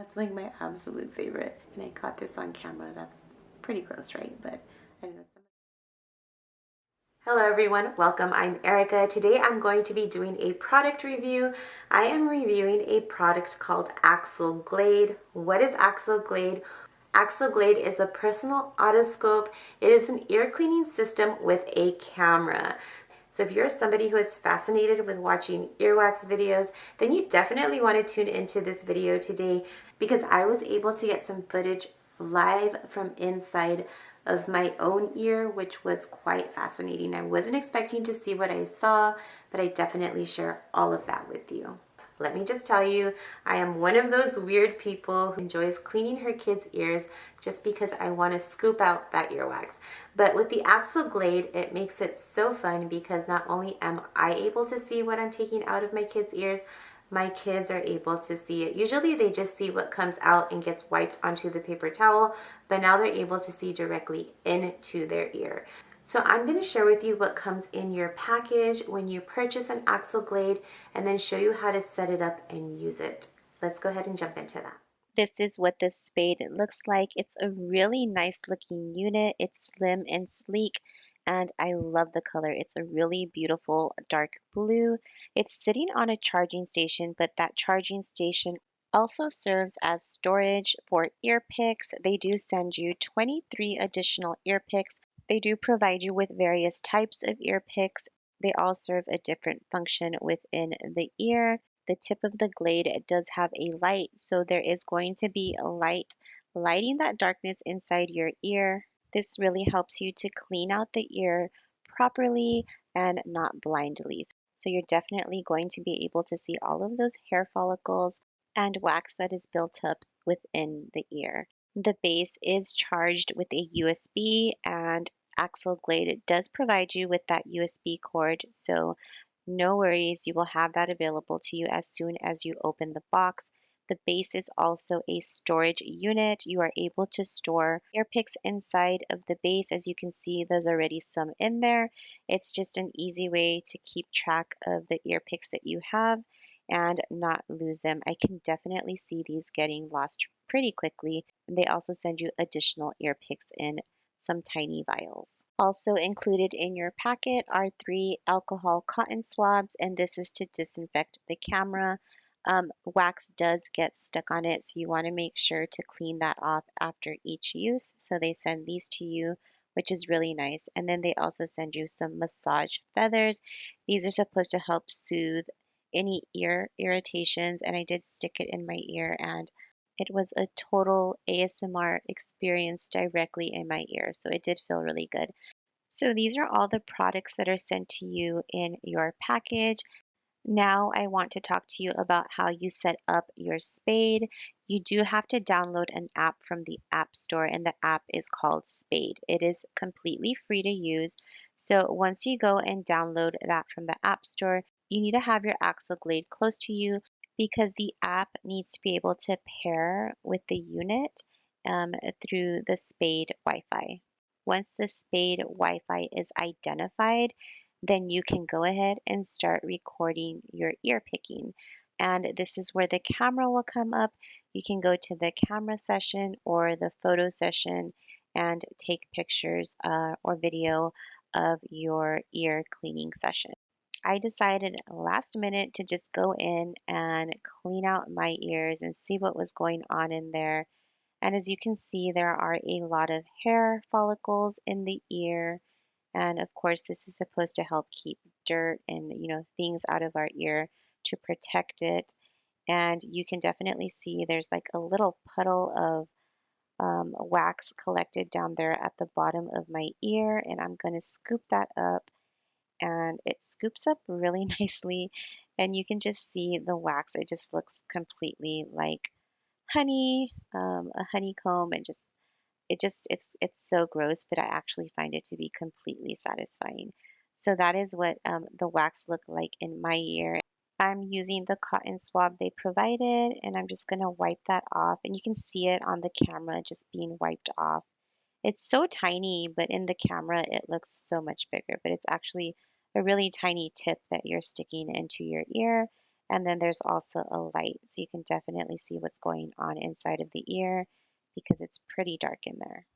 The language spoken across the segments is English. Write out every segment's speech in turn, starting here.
That's like my absolute favorite. And I caught this on camera. That's pretty gross, right? But I don't know. Hello everyone, welcome. I'm Erica. Today I'm going to be doing a product review. I am reviewing a product called Axel Glade. What is Axel Glade? Axel Glade is a personal otoscope. It is an ear cleaning system with a camera. So if you're somebody who is fascinated with watching earwax videos, then you definitely want to tune into this video today because I was able to get some footage live from inside of my own ear, which was quite fascinating. I wasn't expecting to see what I saw, but I definitely share all of that with you. Let me just tell you, I am one of those weird people who enjoys cleaning her kids' ears just because I want to scoop out that earwax. But with the Axel Glade, it makes it so fun because not only am I able to see what I'm taking out of my kids' ears, my kids are able to see it. Usually they just see what comes out and gets wiped onto the paper towel, but now they're able to see directly into their ear. So I'm going to share with you what comes in your package when you purchase an Axel Glade and then show you how to set it up and use it. Let's go ahead and jump into that. This is what this spade looks like. It's a really nice looking unit. It's slim and sleek, and I love the color. It's a really beautiful dark blue. It's sitting on a charging station, but that charging station also serves as storage for ear picks. They do send you 23 additional ear picks. They do provide you with various types of ear picks. They all serve a different function within the ear. The tip of the glade does have a light, so there is going to be a light lighting that darkness inside your ear. This really helps you to clean out the ear properly and not blindly. So you're definitely going to be able to see all of those hair follicles and wax that is built up within the ear. The base is charged with a USB, and Axel Glade does provide you with that USB cord, so no worries, you will have that available to you as soon as you open the box. The base is also a storage unit. You are able to store ear picks inside of the base. As you can see, there's already some in there. It's just an easy way to keep track of the ear picks that you have and not lose them. I can definitely see these getting lost pretty quickly. And they also send you additional ear picks in some tiny vials. Also included in your packet are 3 alcohol cotton swabs, and this is to disinfect the camera. Wax does get stuck on it, so you want to make sure to clean that off after each use. So they send these to you, which is really nice. And then they also send you some massage feathers. These are supposed to help soothe any ear irritations, and I did stick it in my ear, and it was a total ASMR experience directly in my ear, so it did feel really good. So these are all the products that are sent to you in your package. Now I want to talk to you about how you set up your spade. You do have to download an app from the App Store, and the app is called Spade. It is completely free to use. So once you go and download that from the App Store, you need to have your Axel Glade close to you because the app needs to be able to pair with the unit through the Spade Wi-Fi. Once the Spade Wi-Fi is identified, then you can go ahead and start recording your ear picking. And this is where the camera will come up. You can go to the camera session or the photo session and take pictures or video of your ear cleaning session. I decided last minute to just go in and clean out my ears and see what was going on in there. And as you can see, there are a lot of hair follicles in the ear. And of course, this is supposed to help keep dirt and, things out of our ear to protect it. And you can definitely see there's like a little puddle of wax collected down there at the bottom of my ear. And I'm going to scoop that up, and it scoops up really nicely. And you can just see the wax. It just looks completely like honey, a honeycomb, and it's so gross, but I actually find it to be completely satisfying. So that is what the wax looked like in my ear. I'm using the cotton swab they provided, and I'm just going to wipe that off. And you can see it on the camera just being wiped off. It's so tiny, but in the camera it looks so much bigger, but it's actually a really tiny tip that you're sticking into your ear. And then there's also a light, so you can definitely see what's going on inside of the ear because it's pretty dark in there.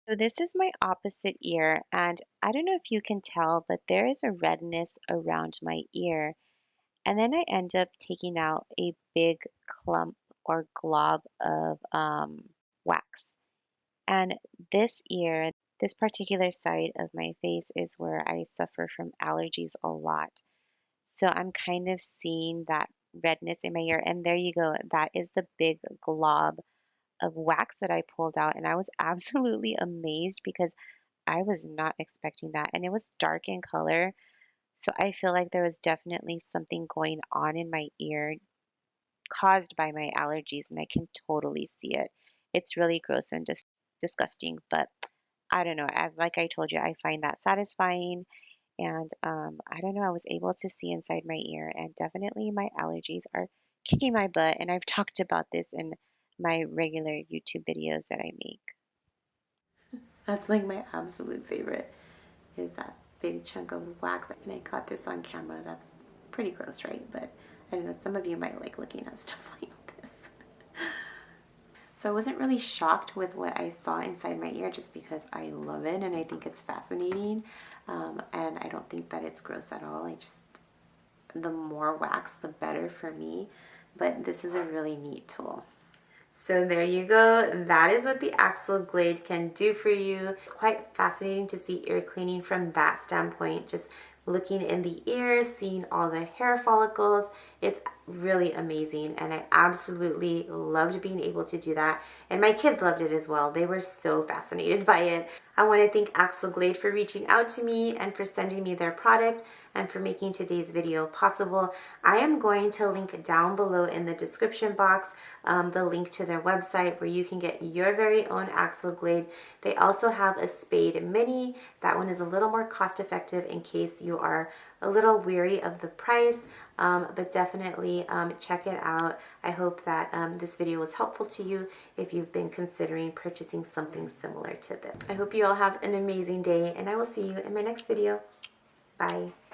So this is my opposite ear, and I don't know if you can tell, but there is a redness around my ear. And then I end up taking out a big clump or glob of wax. And this ear, this particular side of my face is where I suffer from allergies a lot. So I'm kind of seeing that redness in my ear. And there you go. That is the big glob of wax that I pulled out. And I was absolutely amazed because I was not expecting that. And it was dark in color. So I feel like there was definitely something going on in my ear caused by my allergies, and I can totally see it. It's really gross and just disgusting, but I don't know. Like I told you, I find that satisfying. And I don't know, I was able to see inside my ear, and definitely my allergies are kicking my butt. And I've talked about this in my regular YouTube videos that I make. That's like my absolute favorite, is that big chunk of wax. And I caught this on camera. That's pretty gross, right? But I don't know, some of you might like looking at stuff like this. So I wasn't really shocked with what I saw inside my ear just because I love it and I think it's fascinating. And I don't think that it's gross at all. The more wax, the better for me. But this is a really neat tool. So there you go. That is what the Axel Glade can do for you. It's quite fascinating to see ear cleaning from that standpoint. Just looking in the ears, seeing all the hair follicles. It's really amazing, and I absolutely loved being able to do that. And my kids loved it as well. They were so fascinated by it. I want to thank Axel Glade for reaching out to me and for sending me their product and for making today's video possible. I am going to link down below in the description box the link to their website where you can get your very own Axel Glade. They also have a Spade Mini. That one is a little more cost effective in case you are a little weary of the price, but definitely check it out. I hope that this video was helpful to you if you've been considering purchasing something similar to this. I hope you all have an amazing day, and I will see you in my next video. Bye.